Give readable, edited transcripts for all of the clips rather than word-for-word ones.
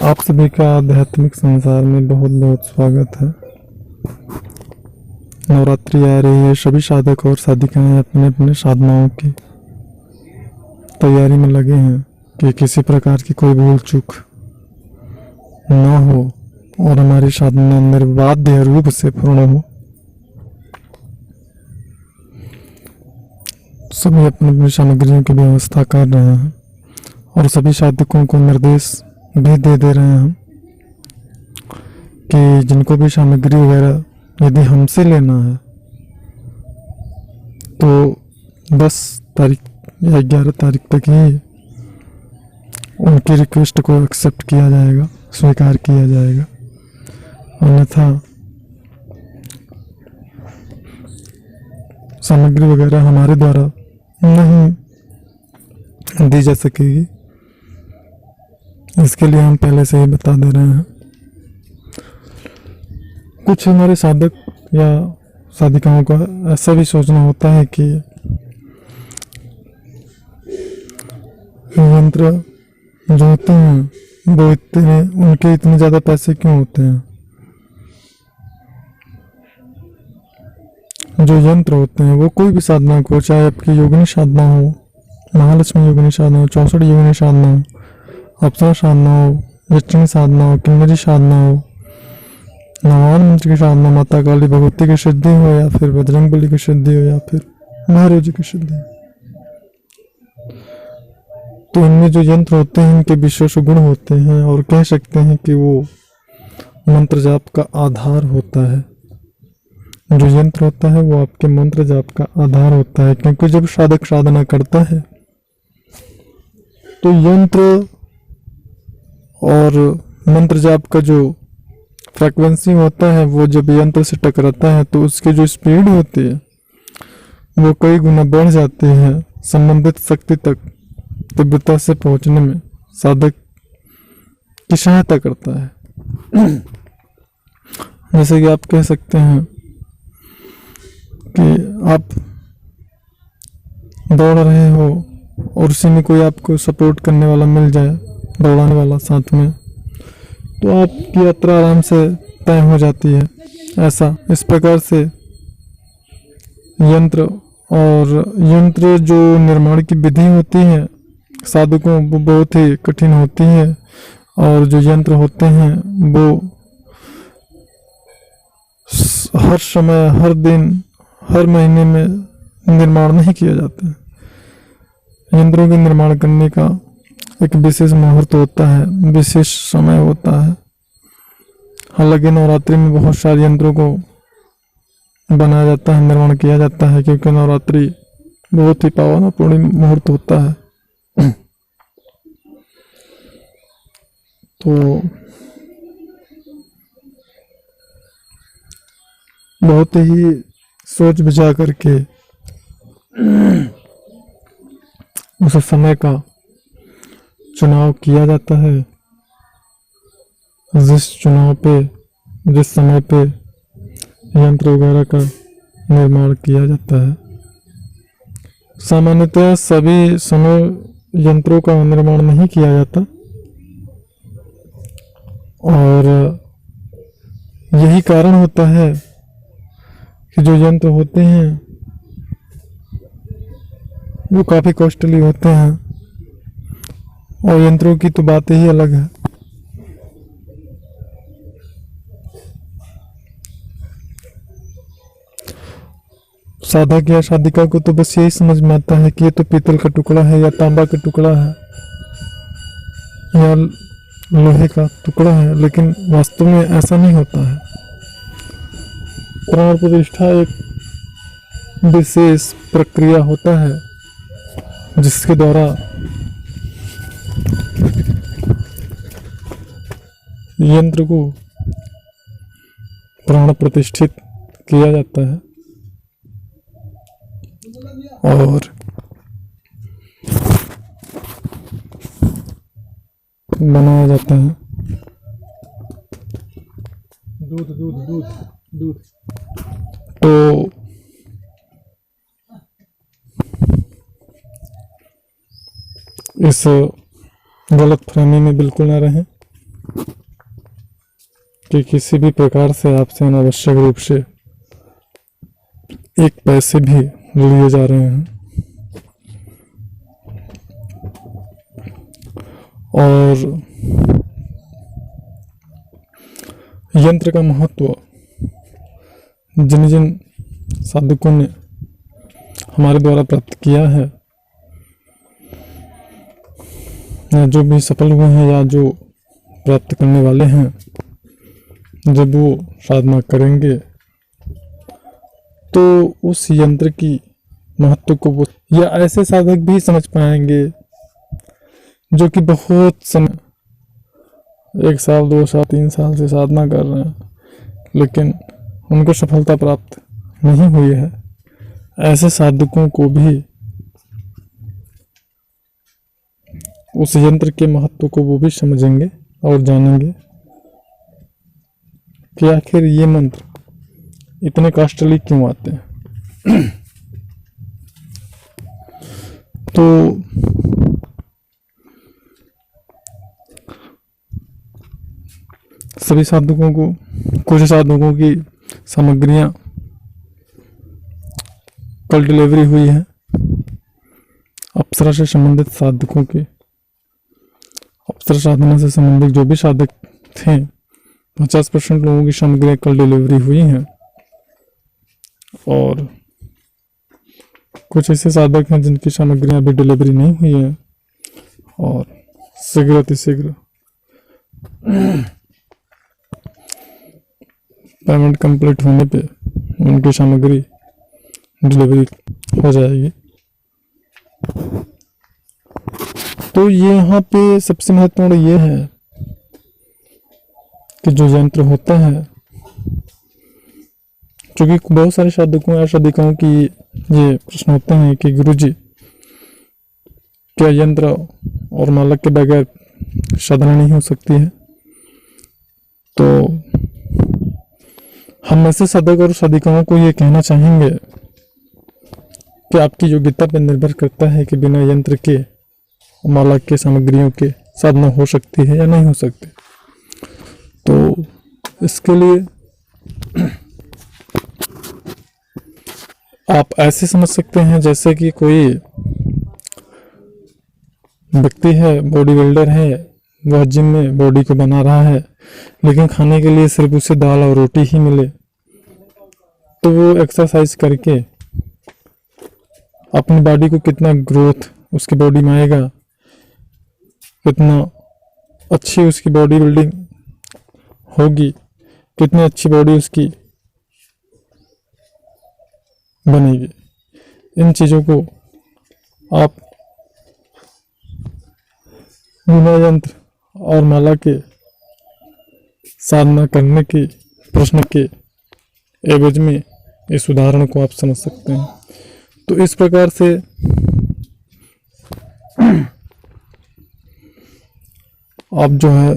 आप सभी का आध्यात्मिक संसार में बहुत बहुत स्वागत है। नवरात्रि आ रही है, सभी साधक और साधिकाएं अपने अपने साधनाओं की तैयारी में लगे हैं कि किसी प्रकार की कोई भूल चूक न हो और हमारी साधना निर्बाध रूप से पूर्ण हो। सभी अपनी अपनी सामग्रियों की व्यवस्था कर रहे हैं और सभी साधकों को निर्देश भी दे रहे हैं कि जिनको भी सामग्री वगैरह यदि हमसे लेना है तो 10 तारीख या 11 तारीख तक ही उनकी रिक्वेस्ट को एक्सेप्ट किया जाएगा, स्वीकार किया जाएगा। अन्यथा सामग्री वगैरह हमारे द्वारा नहीं दी जा सकेगी। इसके लिए हम पहले से ही बता दे रहे हैं। कुछ हमारे साधक या साधिकाओं का ऐसा भी सोचना होता है कि यंत्र जो होते हैं वो उनके इतने ज़्यादा पैसे क्यों होते हैं। जो यंत्र होते हैं वो कोई भी साधना को, चाहे आपकी योगिनी साधना हो, महालक्ष्मी योगिनी साधना हो, 64 योगिनी साधना हो, अप्सरा साधना हो, यक्षिणी साधना हो, किन्नरी साधना हो, नवान मंत्र की साधना, माता काली भगवती की सिद्धि हो या फिर बजरंगबली की सिद्धि हो या फिर महादेव जी की सिद्धि हो, तो इनमें जो यंत्र होते हैं इनके विशेष गुण होते हैं और कह सकते हैं कि वो मंत्र जाप का आधार होता है। जो यंत्र होता है वो आपके मंत्र जाप का आधार होता है, क्योंकि जब साधक साधना करता है तो यंत्र और मंत्र जाप का जो फ्रीक्वेंसी होता है वो जब यंत्र से टकराता है तो उसकी जो स्पीड होती है वो कई गुना बढ़ जाती है। संबंधित शक्ति तक तीव्रता से पहुंचने में साधक की सहायता करता है। जैसे कि आप कह सकते हैं कि आप दौड़ रहे हो और उसी में कोई आपको सपोर्ट करने वाला मिल जाए, दौड़ाने वाला साथ में, तो आपकी यात्रा आराम से तय हो जाती है। ऐसा इस प्रकार से यंत्र जो निर्माण की विधि होती है साधकों वो बहुत ही कठिन होती है, और जो यंत्र होते हैं वो हर समय, हर दिन, हर महीने में निर्माण नहीं किया जाता है। यंत्रों के निर्माण करने का एक विशेष मुहूर्त होता है, विशेष समय होता है। हालांकि नवरात्रि में बहुत सारे यंत्रों को बनाया जाता है, निर्माण किया जाता है, क्योंकि नवरात्रि बहुत ही पावन और पूर्ण मुहूर्त होता है। तो बहुत ही सोच विचार करके उस समय का चुनाव किया जाता है। जिस समय पे यंत्र वगैरह का निर्माण किया जाता है। सामान्यतः सभी समय यंत्रों का निर्माण नहीं किया जाता, और यही कारण होता है कि जो यंत्र होते हैं वो काफी कॉस्टली होते हैं, और यंत्रों की तो बात ही अलग है। साधक या साधिका को तो बस यही समझ में आता है कि ये तो पीतल का टुकड़ा है या तांबा का टुकड़ा है या लोहे का टुकड़ा है, लेकिन वास्तव में ऐसा नहीं होता है। प्राण प्रतिष्ठा एक विशेष प्रक्रिया होता है जिसके द्वारा यंत्र को प्राण प्रतिष्ठित किया जाता है और बनाया जाता है। दूध तो इस गलत फहमी में बिल्कुल ना रहें। कि किसी भी प्रकार से आपसे अनावश्यक रूप से एक पैसे भी लिए जा रहे हैं। और यंत्र का महत्व जिन जिन साधकों ने हमारे द्वारा प्राप्त किया है, या जो भी सफल हुए हैं या जो प्राप्त करने वाले हैं, जब वो साधना करेंगे तो उस यंत्र की महत्व को वो या ऐसे साधक भी समझ पाएंगे जो कि बहुत समय 1 साल 2 साल 3 साल से साधना कर रहे हैं, लेकिन उनको सफलता प्राप्त नहीं हुई है। ऐसे साधकों को भी उस यंत्र के महत्व को वो भी समझेंगे और जानेंगे कि आखिर ये मंत्र इतने कॉस्टली क्यों आते हैं। तो सभी साधकों को, कुछ साधकों की सामग्रियां कल डिलीवरी हुई है। अप्सरा से संबंधित साधकों के, अप्सरा साधना से संबंधित जो भी साधक थे, 50% लोगों की सामग्रियां कल डिलीवरी हुई हैं। और कुछ ऐसे साधक हैं जिनकी सामग्रियां अभी डिलीवरी नहीं हुई है, और शीघ्र अतिशीघ्र पेमेंट कंप्लीट होने पे उनकी सामग्री डिलीवरी हो जाएगी। तो ये यहाँ पे सबसे महत्वपूर्ण ये है कि जो यंत्र होता है, क्योंकि बहुत सारे साधकों या साधिकाओं की ये प्रश्न होते हैं कि गुरुजी, क्या यंत्र और माला के बगैर साधना नहीं हो सकती है? तो हम ऐसे साधक और साधिकाओं को ये कहना चाहेंगे कि आपकी योग्यता पर निर्भर करता है कि बिना यंत्र के, माला के, सामग्रियों के साधना हो सकती है या नहीं हो सकती। तो इसके लिए आप ऐसे समझ सकते हैं जैसे कि कोई व्यक्ति है, बॉडी बिल्डर है, वह जिम में बॉडी को बना रहा है, लेकिन खाने के लिए सिर्फ उसे दाल और रोटी ही मिले, तो वो एक्सरसाइज करके अपनी बॉडी को कितना ग्रोथ उसकी बॉडी में आएगा, कितना अच्छी उसकी बॉडी बिल्डिंग होगी, कितनी अच्छी बॉडी उसकी बनेगी। इन चीज़ों को आप बिना यंत्र और माला के साधना करने के प्रश्न के एवज में इस उदाहरण को आप समझ सकते हैं। तो इस प्रकार से आप जो है,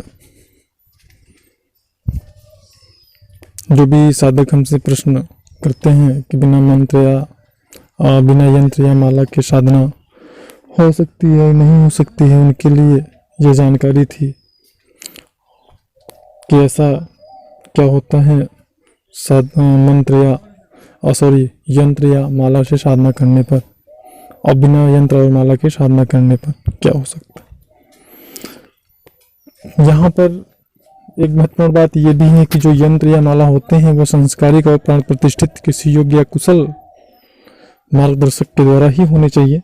जो भी साधक हमसे प्रश्न करते हैं कि बिना मंत्र या बिना यंत्र या माला के साधना हो सकती है नहीं हो सकती है, उनके लिए ये जानकारी थी कि ऐसा क्या होता है मंत्र या यंत्र या माला से साधना करने पर, और बिना यंत्र और माला के साधना करने पर क्या हो सकता है। यहाँ पर एक महत्वपूर्ण बात यह भी है कि जो यंत्र या माला होते हैं वो संस्कारिक और प्राण प्रतिष्ठित किसी योग्य या कुशल मार्गदर्शक के द्वारा ही होने चाहिए,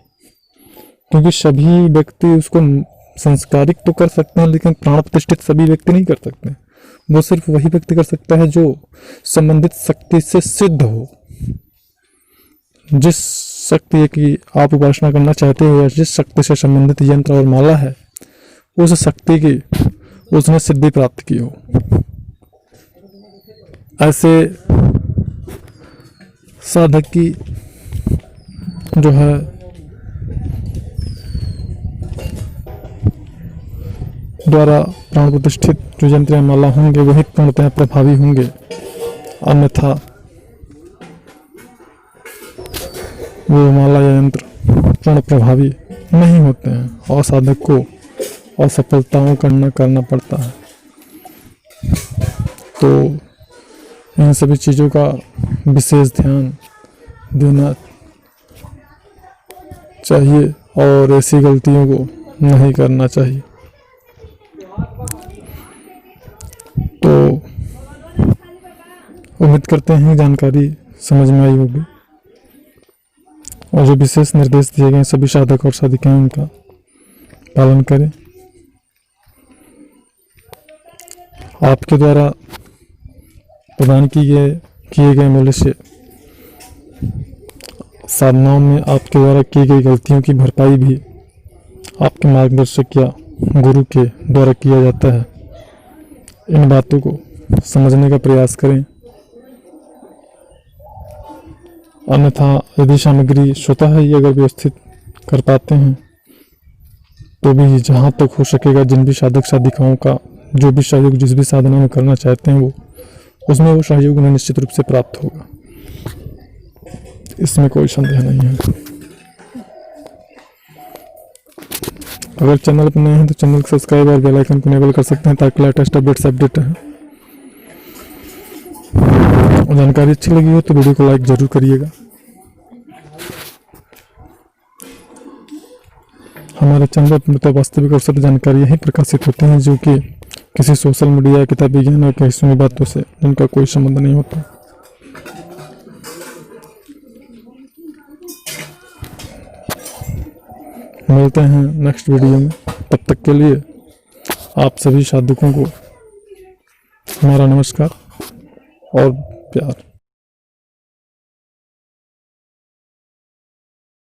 क्योंकि सभी व्यक्ति उसको संस्कारिक तो कर सकते हैं लेकिन प्राण प्रतिष्ठित सभी व्यक्ति नहीं कर सकते। वो सिर्फ वही व्यक्ति कर सकता है जो संबंधित शक्ति से सिद्ध हो। जिस शक्ति की आप उपासना करना चाहते हो या जिस शक्ति से संबंधित यंत्र और माला है, उस शक्ति की उसने सिद्धि प्राप्त की हो। ऐसे साधक की जो है द्वारा प्राण प्रतिष्ठित जो यंत्र या माला होंगे वही पूर्णतः प्रभावी होंगे, अन्यथा वो माला या यंत्र पूर्ण प्रभावी नहीं होते हैं और साधक को असफलताओं का सामना करना पड़ता है। तो इन सभी चीज़ों का विशेष ध्यान देना चाहिए और ऐसी गलतियों को नहीं करना चाहिए। तो उम्मीद करते हैं जानकारी समझ में आई होगी और जो विशेष निर्देश दिए गए सभी साधक और साधिकाएं उनका पालन करें। आपके द्वारा प्रदान किए गए मूल्य से साधनाओं में आपके द्वारा की गई गलतियों की भरपाई भी आपके मार्गदर्शक या गुरु के द्वारा किया जाता है। इन बातों को समझने का प्रयास करें, अन्यथा यदि सामग्री स्वतः ही अगर व्यवस्थित कर पाते हैं तो भी जहाँ तक हो सकेगा जिन भी साधक साधिकाओं का जो भी सहयोग जिस भी साधना में करना चाहते हैं उसमें वो सहयोग उन्हें निश्चित रूप से प्राप्त होगा, इसमें कोई संदेह नहीं है। अगर चैनल पर नए हैं तो चैनल को सब्सक्राइब और बेल आइकन को इनेबल कर सकते हैं ताकि लेटेस्ट अपडेट्स अपडेट है। और जानकारी अच्छी लगी हो तो वीडियो को लाइक जरूर करिएगा। हमारे चैनल पर तो वास्तविक और सत्य जानकारी ही प्रकाशित होती हैं जो कि किसी सोशल मीडिया, किताबी विज्ञान और कई सुनी बातों से जिनका कोई संबंध नहीं होता। मिलते हैं नेक्स्ट वीडियो में, तब तक के लिए आप सभी साधकों को हमारा नमस्कार और प्यार।